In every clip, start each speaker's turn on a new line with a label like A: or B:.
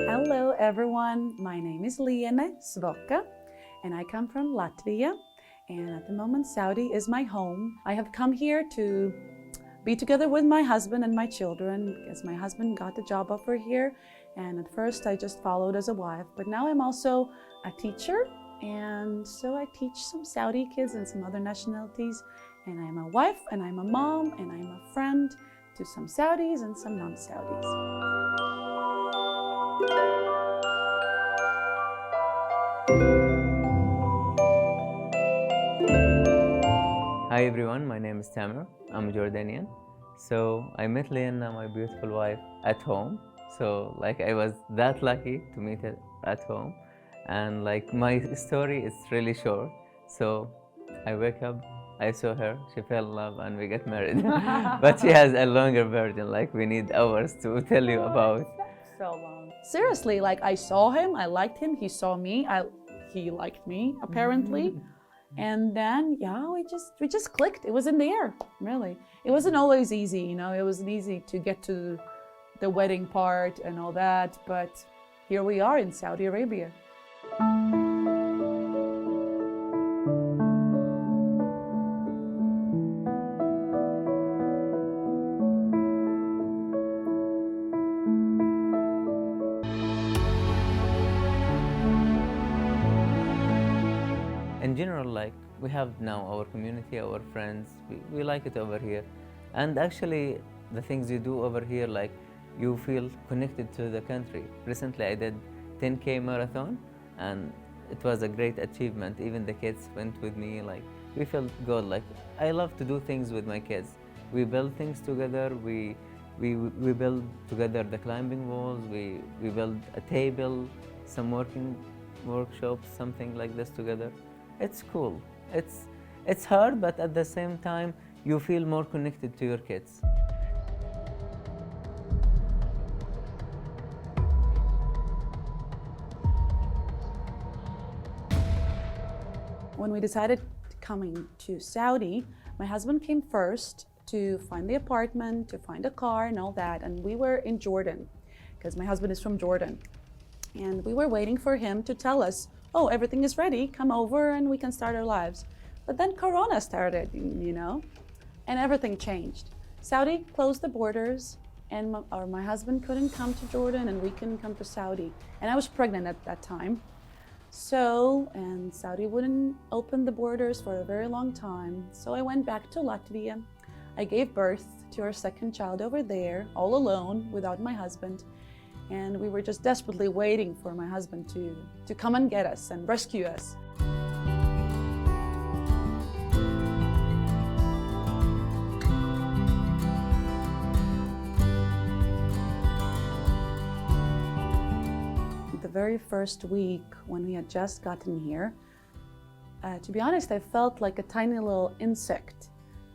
A: Hello everyone, my name is Svokka and I come from Latvia, and at the moment Saudi is my home. I have come here to be together with my husband and my children because my husband got a job offer here, and at first I just followed as a wife, but now I'm also a teacher, and so I teach some Saudi kids and some other nationalities, and I'm a wife and I'm a mom and I'm a friend to some Saudis and some non-Saudis.
B: Hi everyone, my name is Tamer. I'm a Jordanian. So I met Liana, my beautiful wife, at home. So I was that lucky to meet her at home. And my story is really short. So I wake up, I saw her, she fell in love, and we got married. But she has a longer version, we need hours to tell you about.
A: So long. Seriously, I saw him, I liked him, he saw me, he liked me, apparently. And then, yeah, we just clicked. It was in the air, really. It wasn't always easy, it wasn't easy to get to the wedding part and all that, but here we are in Saudi Arabia.
B: In general, we have now our community, our friends, we like it over here. And actually, the things you do over here, you feel connected to the country. Recently, I did 10K marathon, and it was a great achievement. Even the kids went with me, we felt good. I love to do things with my kids. We build things together, we build together the climbing walls, we build a table, some workshops, something like this together. It's cool. It's hard, but at the same time, you feel more connected to your kids.
A: When we decided coming to Saudi, my husband came first to find the apartment, to find a car and all that, and we were in Jordan because my husband is from Jordan. And we were waiting for him to tell us, oh, everything is ready, come over and we can start our lives. But then Corona started, and everything changed. Saudi closed the borders, and my husband couldn't come to Jordan and we couldn't come to Saudi. And I was pregnant at that time. And Saudi wouldn't open the borders for a very long time. So I went back to Latvia. I gave birth to our second child over there, all alone, without my husband. And we were just desperately waiting for my husband to come and get us and rescue us. The very first week when we had just gotten here, to be honest, I felt like a tiny little insect,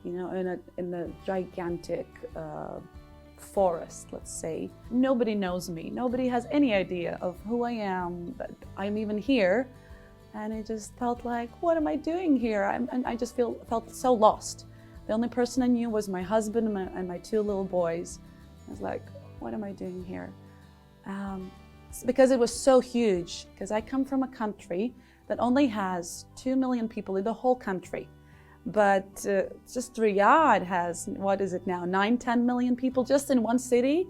A: in a gigantic forest, let's say. Nobody knows me. Nobody has any idea of who I am, that I'm even here. And it just felt like, what am I doing here? And I just felt so lost. The only person I knew was my husband and my two little boys. I was like, what am I doing here? Because it was so huge, because I come from a country that only has 2 million people in the whole country. But just Riyadh has, what is it now, 9-10 million people just in one city.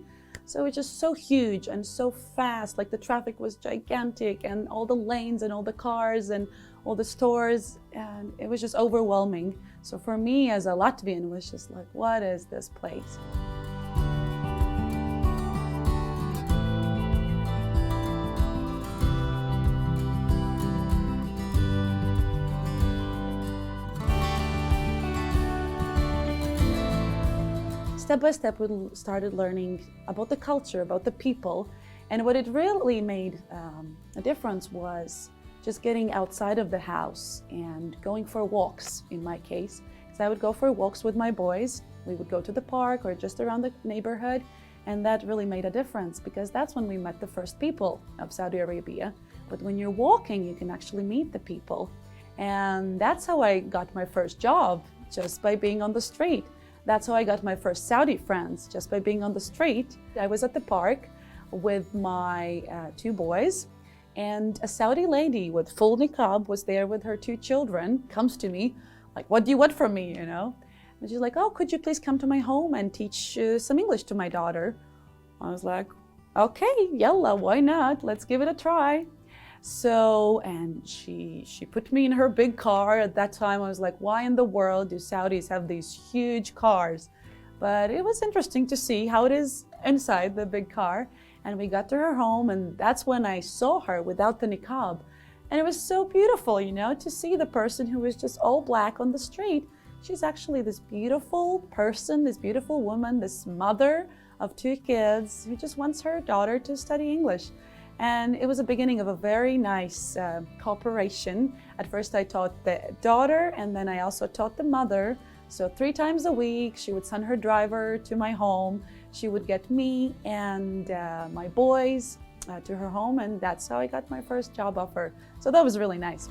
A: So it's just so huge and so fast, the traffic was gigantic, and all the lanes and all the cars and all the stores, and it was just overwhelming. So for me as a Latvian, it was just like, what is this place? Step by step, we started learning about the culture, about the people. And what it really made a difference was just getting outside of the house and going for walks, in my case. So I would go for walks with my boys. We would go to the park or just around the neighborhood. And that really made a difference, because that's when we met the first people of Saudi Arabia. But when you're walking, you can actually meet the people. And that's how I got my first job, just by being on the street. That's how I got my first Saudi friends, just by being on the street. I was at the park with my 2 boys, and a Saudi lady with full niqab was there with her 2 children, comes to me, like, what do you want from me, you know? And she's like, oh, could you please come to my home and teach some English to my daughter? I was like, okay, yalla, why not? Let's give it a try. So, and she put me in her big car. At that time, I was like, why in the world do Saudis have these huge cars? But it was interesting to see how it is inside the big car. And we got to her home, and that's when I saw her without the niqab. And it was so beautiful, you know, to see the person who was just all black on the street. She's actually this beautiful person, this beautiful woman, this mother of 2 kids who just wants her daughter to study English. And it was a beginning of a very nice cooperation. At first I taught the daughter, and then I also taught the mother. So 3 times a week, she would send her driver to my home. She would get me and my boys to her home, and that's how I got my first job offer. So that was really nice.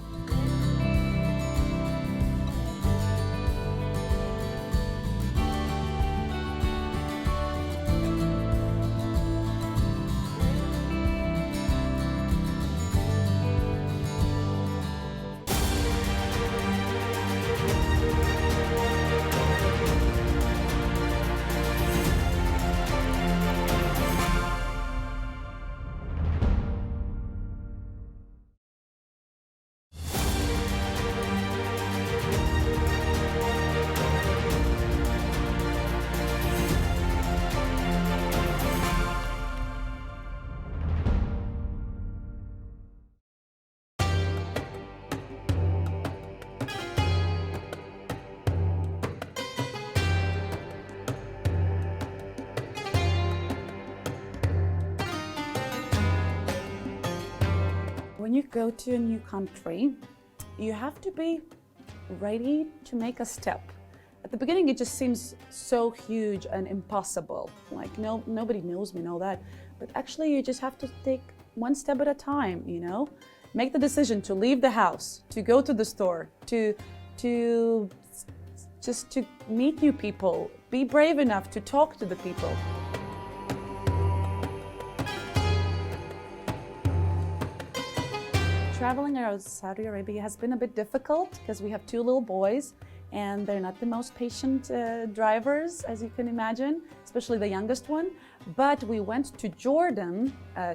A: When you go to a new country, you have to be ready to make a step. At the beginning, it just seems so huge and impossible. Like, nobody knows me and all that. But actually, you just have to take one step at a time, you know? Make the decision to leave the house, to go to the store, to just to meet new people. Be brave enough to talk to the people. Traveling around Saudi Arabia has been a bit difficult because we have 2 little boys, and they're not the most patient drivers, as you can imagine, especially the youngest one. But we went to Jordan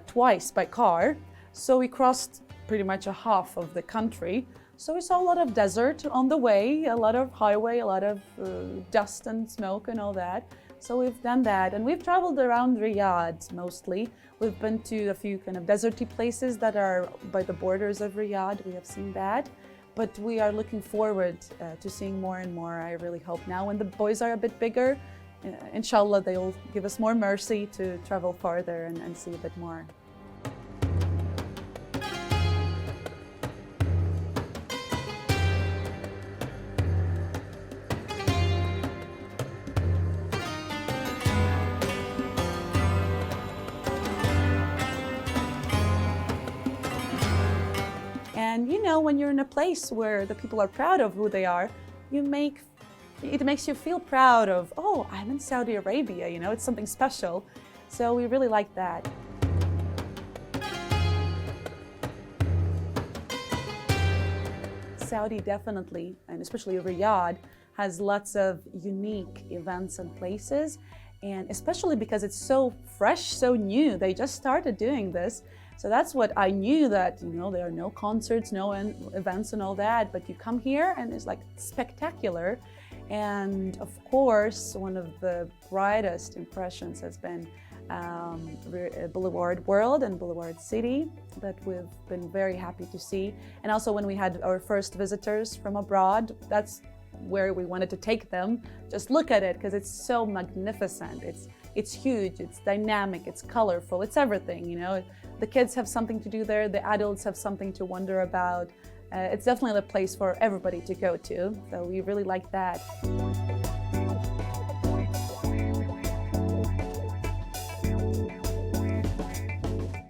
A: twice by car, so we crossed pretty much a half of the country. So we saw a lot of desert on the way, a lot of highway, a lot of dust and smoke and all that. So we've done that, and we've traveled around Riyadh mostly. We've been to a few kind of deserty places that are by the borders of Riyadh. We have seen that, but we are looking forward to seeing more and more. I really hope now when the boys are a bit bigger, inshallah, they'll give us more mercy to travel farther and see a bit more. And you know, when you're in a place where the people are proud of who they are, it makes you feel proud of, oh, I'm in Saudi Arabia, you know, it's something special. So we really like that. Saudi definitely, and especially Riyadh, has lots of unique events and places, and especially because it's so fresh, so new. They just started doing this. So that's what I knew, that, you know, there are no concerts, no events and all that, but you come here and it's like spectacular. And of course, one of the brightest impressions has been Boulevard World and Boulevard City that we've been very happy to see. And also when we had our first visitors from abroad, that's where we wanted to take them. Just look at it, because it's so magnificent. It's huge, it's dynamic, it's colorful, it's everything, you know. The kids have something to do there, the adults have something to wonder about. It's definitely a place for everybody to go to, so we really like that.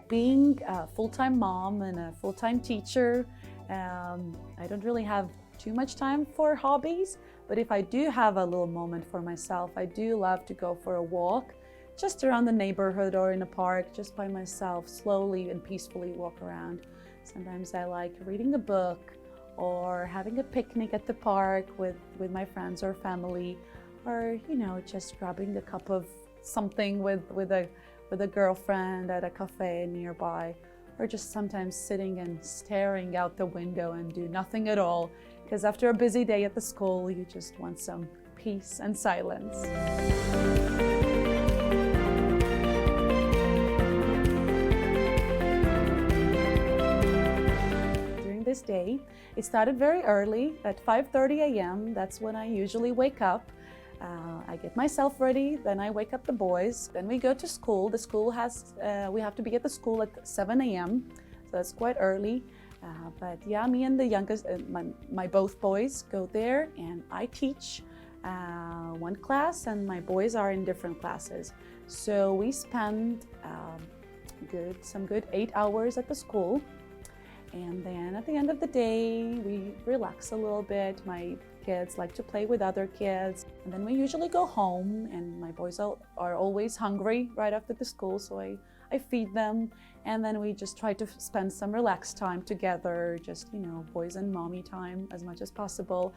A: Being a full-time mom and a full-time teacher, I don't really have too much time for hobbies, but if I do have a little moment for myself, I do love to go for a walk just around the neighborhood or in a park, just by myself, slowly and peacefully walk around. Sometimes I like reading a book or having a picnic at the park with my friends or family, or just grabbing a cup of something with a girlfriend at a cafe nearby, or just sometimes sitting and staring out the window and do nothing at all, because after a busy day at the school, you just want some peace and silence. During this day, it started very early at 5:30 a.m. That's when I usually wake up. I get myself ready, then I wake up the boys, then we go to school. The school has, we have to be at the school at 7 a.m., so that's quite early. But yeah, me and the youngest, my both boys go there, and I teach one class, and my boys are in different classes. So we spend some good 8 hours at the school. And then at the end of the day, we relax a little bit. My kids like to play with other kids. And then we usually go home, and my boys are always hungry right after the school, so I feed them. And then we just try to spend some relaxed time together, just, boys and mommy time as much as possible.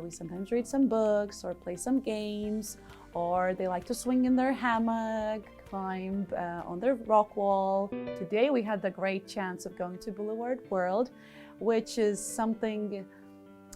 A: We sometimes read some books or play some games, or they like to swing in their hammock, climb on their rock wall. Today we had the great chance of going to Boulevard World, which is something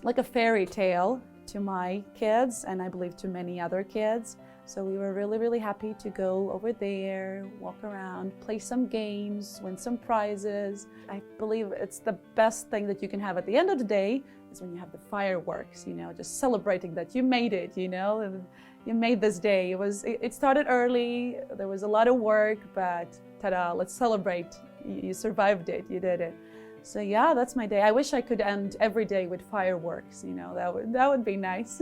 A: like a fairy tale to my kids, and I believe to many other kids. So we were really, really happy to go over there, walk around, play some games, win some prizes. I believe it's the best thing that you can have at the end of the day is when you have the fireworks, just celebrating that you made it, you made this day. It started early, there was a lot of work, but ta-da, let's celebrate. You survived it, you did it. So yeah, that's my day. I wish I could end every day with fireworks, that would be nice.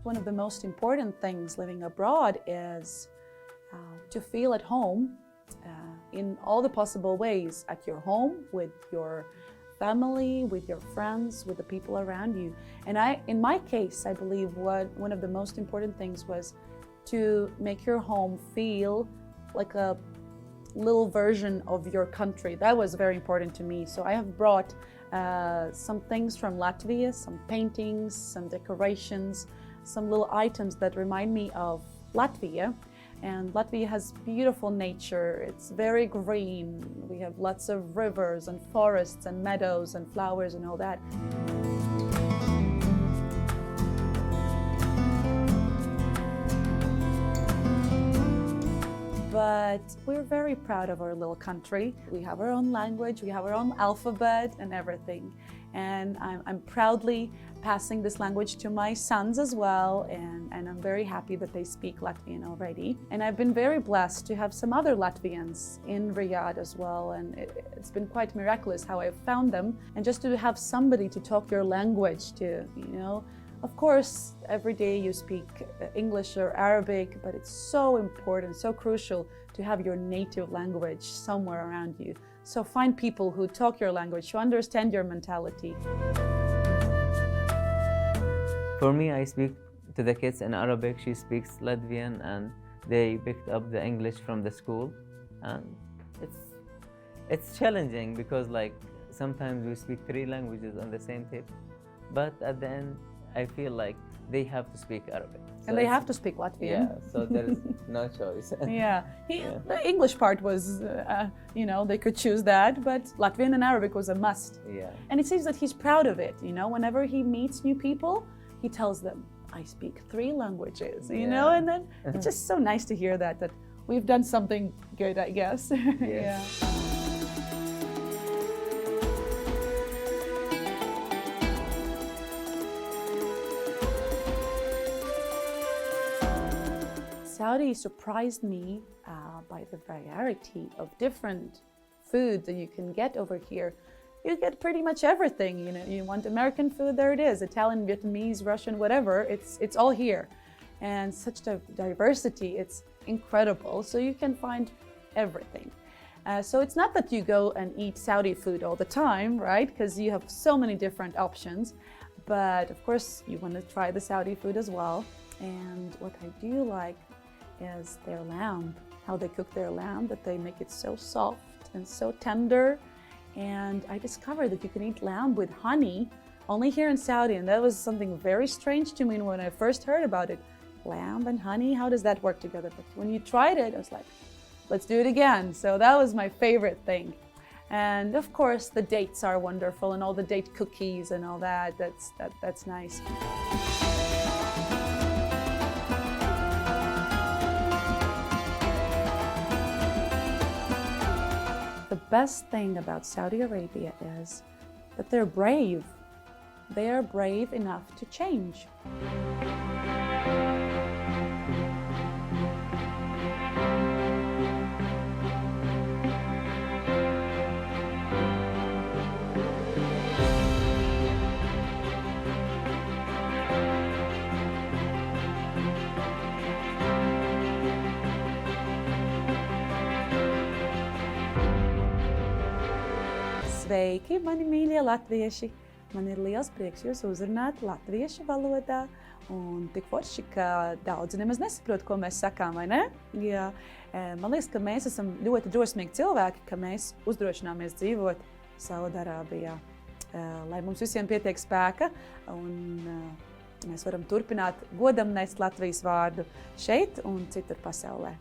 A: One of the most important things living abroad is to feel at home in all the possible ways, at your home, with your family, with your friends, with the people around you. And in my case, I believe one of the most important things was to make your home feel like a little version of your country. That was very important to me. So I have brought some things from Latvia, some paintings, some decorations, some little items that remind me of Latvia. And Latvia has beautiful nature. It's very green. We have lots of rivers and forests and meadows and flowers and all that. But we're very proud of our little country. We have our own language, we have our own alphabet and everything. And I'm proudly passing this language to my sons as well, and I'm very happy that they speak Latvian already. And I've been very blessed to have some other Latvians in Riyadh as well, and it's been quite miraculous how I've found them. And just to have somebody to talk your language to, Of course, every day you speak English or Arabic, but it's so important, so crucial to have your native language somewhere around you. So find people who talk your language, who understand your mentality.
B: For me, I speak to the kids in Arabic. She speaks Latvian, and they picked up the English from the school. And it's challenging because like sometimes we speak 3 languages on the same tip, but at the end, I feel like they have to speak Arabic.
A: And they have to speak Latvian.
B: Yeah, so there is no choice.
A: The English part was, they could choose that, but Latvian and Arabic was a must.
B: Yeah.
A: And it seems that he's proud of it, whenever he meets new people, he tells them, I speak 3 languages, and then it's just so nice to hear that we've done something good, I guess.
B: Yes.
A: Saudi surprised me by the variety of different food that you can get over here. You get pretty much everything. You want American food, there it is. Italian, Vietnamese, Russian, whatever. It's all here, and such diversity. It's incredible. So you can find everything. So it's not that you go and eat Saudi food all the time, right? Because you have so many different options. But of course, you want to try the Saudi food as well. And what I do like is their lamb, how they cook their lamb, that they make it so soft and so tender. And I discovered that you can eat lamb with honey only here in Saudi, and that was something very strange to me when I first heard about it. Lamb and honey, how does that work together? But when you tried it, I was like, let's do it again. So that was my favorite thing. And of course, the dates are wonderful, and all the date cookies and all that. That's nice. The best thing about Saudi Arabia is that they're brave. They are brave enough to change. Sveiki, mani mīļie latvieši! Man ir liels prieks jūs uzrunāt latviešu valodā, un tik forši, ka daudzi nemaz nesaprot, ko mēs sakām, vai ne? Jā, man liekas, ka mēs esam ļoti drosmīgi cilvēki, ka mēs uzdrošināmies dzīvot Saudarābijā, lai mums visiem pietiek spēka, un mēs varam turpināt godam nest Latvijas vārdu šeit un citur pasaulē.